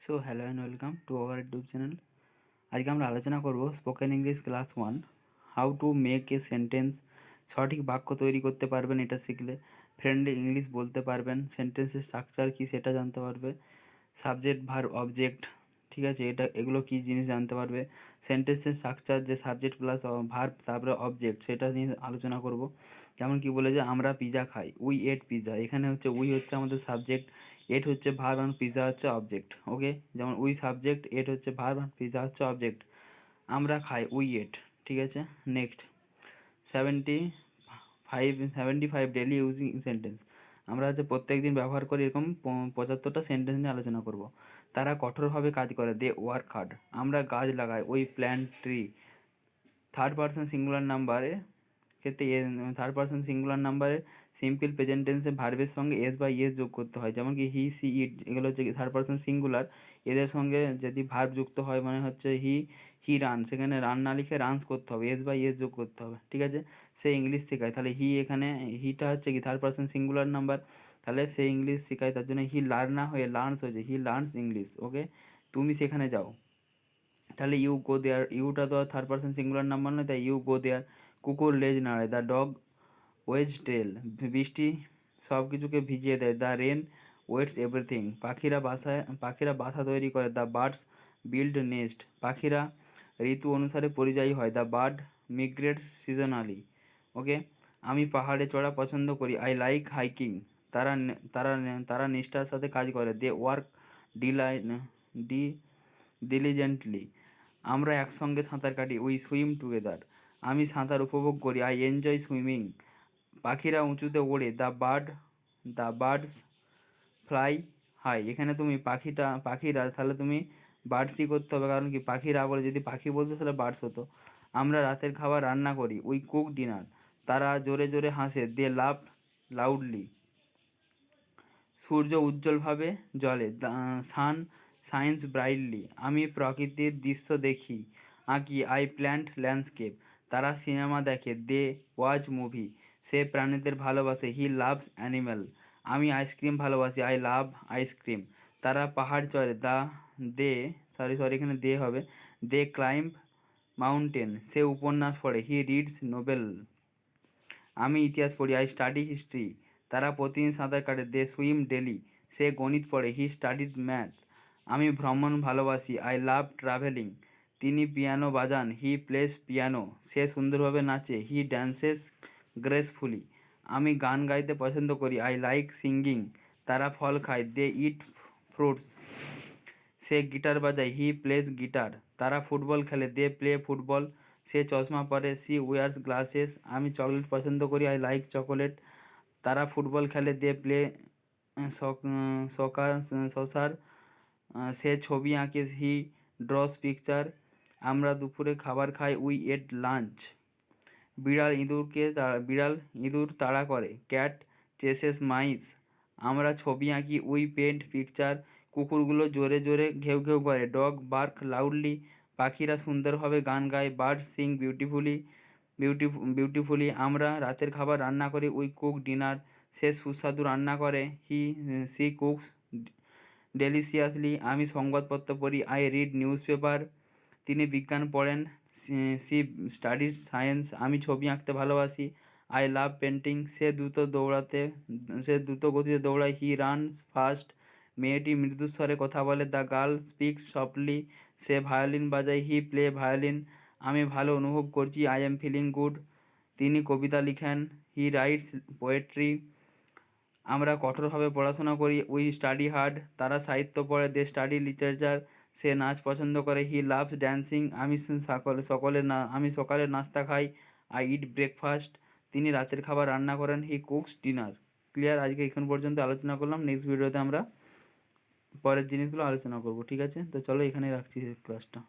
So hello and welcome to our YouTube channel. আজকে আমরা আলোচনা করব spoken English class 1, how to make a sentence. সঠিক বাক্য তৈরি করতে পারবেন এটা শিখলে। ফ্রেন্ডলি ইংলিশ বলতে পারবেন। সেন্টেন্সের স্ট্রাকচার কী সেটা জানতে পারবে। সাবজেক্ট ভার্ব অবজেক্ট, ঠিক আছে, এগুলো কী জিনিস জানতে পারবে। সেন্টেন্সের স্ট্রাকচার, যে সাবজেক্ট প্লাস ভার্ব তারপরে অবজেক্ট, সেটা নিয়ে আলোচনা করব। যেমন কি বলে যে আমরা পিৎজা খাই, উই এট পিৎজা। এখানে হচ্ছে উই হচ্ছে আমাদের সাবজেক্ট, এট হচ্ছে ভার্ব আর পিৎজা হচ্ছে অবজেক্ট। ওকে, যেমন উই সাবজেক্ট, এট হচ্ছে ভার্ব আর পিৎজা হচ্ছে অবজেক্ট। আমরা খাই, উই এট, ঠিক আছে। Next, 75 daily using sentence. আমরা হচ্ছে প্রত্যেক দিন ব্যবহার করি এরকম 75টা সেন্টেন্স নিয়ে আলোচনা করব। তারা কঠোরভাবে কাজ করে, দে ওয়ার্ক হার্ড। আমরা গাছ লাগাই, we plant tree. Third person singular নাম্বারে ক্ষেত্রে থার্ড পারসন সিঙ্গুলার নাম্বারে সিম্পল প্রেজেন্ট টেন্সে ভার্বের সঙ্গে এস বা ইয়েস যোগ করতে হয়। যেমন কি হি, সি, ইট, এগুলো হচ্ছে থার্ড পারসন সিঙ্গুলার। এদের সঙ্গে যদি ভার্ব যুক্ত হয়, মানে হচ্ছে হি রান, সেখানে রান না লিখে রানস করতে হবে, এস বা ইয়েস যোগ করতে হবে, ঠিক আছে। সে ইংলিশ শেখায়, তাহলে এখানে হিটা হচ্ছে কি থার্ড পারসন সিঙ্গুলার নাম্বার, তাহলে সে ইংলিশ শেখায়, তার জন্য হি লার্ন না হয়ে লার্নস হয়েছে, হি লার্নস ইংলিশ। ওকে, তুমি সেখানে যাও, তাহলে ইউ গো দেয়ার। ইউটা তো থার্ড পারসন সিঙ্গুলার নাম্বার নয়, তাই ইউ গো দেয়ার। কুকুর লেজ নাড়ে, দ্য ডগ ওয়েজ টেল। বৃষ্টি সব কিছুকে ভিজিয়ে দেয়, দ্য রেন ওয়েটস এভরিথিং। পাখিরা বাসা তৈরি করে, দ্য বার্ডস বিল্ড নেস্ট। পাখিরা ঋতু অনুসারে পরিযায়ী হয়, দ্য বার্ড মিগ্রেটস সিজনালি। ওকে, আমি পাহাড়ে চড়া পছন্দ করি, আই লাইক হাইকিং। তারা নিষ্ঠার সাথে কাজ করে, দে ওয়ার্ক ডি ডিলিজেন্টলি। আমরা একসঙ্গে সাঁতার কাটি, উই সুইম টুগেদার। আমি সাঁতার উপভোগ করি, আই এনজয় সুইমিং। পাখিরা উঁচুতে ওড়ে, দ্য বার্ডস ফ্লাই হাই। এখানে তুমি পাখিরা, তাহলে তুমি বার্ডসই করতে হবে, কারণ কি পাখিরা বলে, যদি পাখি বলতো তাহলে বার্ডস হতো। আমরা রাতের খাবার রান্না করি, উই কুক ডিনার। তারা জোরে জোরে হাসে, দে লাভ লাউডলি। সূর্য উজ্জ্বলভাবে জ্বলে, সান শাইন্স ব্রাইটলি। আমি প্রকৃতির দৃশ্য আঁকি, আই প্ল্যান্ট ল্যান্ডস্কেপ। তারা সিনেমা দেখে, দে ওয়াচ মুভি। সে প্রাণীদের ভালোবাসে, হি লাভস অ্যানিম্যাল। আমি আইসক্রিম ভালোবাসি, আই লাভ আইসক্রিম। তারা পাহাড় চড়ে, দে এখানে দে হবে, দে ক্লাইম্ব মাউন্টেন। সে উপন্যাস পড়ে, হি রিডস নোবেল। আমি ইতিহাস পড়ি, আই স্টাডি হিস্ট্রি। তারা প্রতিদিন সাঁতার কাটে, দে সুইম ডেলি। সে গণিত পড়ে, হি স্টাডিড ম্যাথ। আমি ভ্রমণ ভালোবাসি, আই লাভ ট্রাভেলিং। তিনি পিয়ানো বাজান, হি প্লেস পিয়ানো। সে সুন্দরভাবে নাচে, হি ড্যান্সেস গ্রেসফুলি। আমি গান গাইতে পছন্দ করি, আই লাইক সিঙ্গিং। তারা ফল খায়, দে ইট ফ্রুটস। সে গিটার বাজায়, হি প্লেস গিটার। তারা ফুটবল খেলে, দে প্লে ফুটবল। সে চশমা পরে, সি ওয়ার্স গ্লাসেস। আমি চকলেট পছন্দ করি, আই লাইক চকোলেট। তারা ফুটবল খেলে, দে প্লে সকার। সে ছবি আঁকে, হি ড্রস পিকচার। আমরা দুপুরে খাবার খাই, উই এট লাঞ্চ। বিড়াল ইঁদুর তাড়া করে, ক্যাট চেসেস মাইস। আমরা ছবি আঁকি, উই পেন্ট পিকচার। কুকুরগুলো জোরে জোরে ঘেউ ঘেউ করে, ডগ বার্ক লাউডলি। পাখিরা সুন্দরভাবে গান গায়, বার্ডস সিং বিউটিফুলি। আমরা রাতের খাবার রান্না করি, উই কুক ডিনার। সে সুস্বাদু রান্না করে, সি কুকস ডেলিশিয়াসলি। আমি সংবাদপত্র পড়ি, আই রিড নিউজ পেপার। তিনি বিজ্ঞান পড়েন, সি স্টাডিজ সায়েন্স। আমি ছবি আঁকতে ভালোবাসি, আই লাভ পেন্টিং। সে দ্রুত গতিতে দৌড়ায়, হি রানস ফাস্ট। মেয়েটি মৃদুস্বরে কথা বলে, the girl speaks softly. Say violin বাজায়, হি প্লে ভায়োলিন। আমি ভালো অনুভব করছি, আই এম ফিলিং গুড। তিনি কবিতা লিখেন, হি রাইটস পোয়েট্রি। আমরা কঠোরভাবে পড়াশোনা করি, উই স্টাডি হার্ড। তারা সাহিত্য পড়ে, দে স্টাডি লিটারেচার। সে নাচ পছন্দ করে, হি লাভস ড্যান্সিং। আমি সকালে নাস্তা খাই, আই ইট ব্রেকফাস্ট। তিনি রাতের খাবার রান্না করেন, হি কুকস ডিনার। ক্লিয়ার? আজকে এখন পর্যন্ত আলোচনা করলাম। নেক্সট ভিডিওতে আমরা পরের জিনিসগুলো আলোচনা করব, ঠিক আছে? তো চলো এখানে রাখছি ক্লাসটা।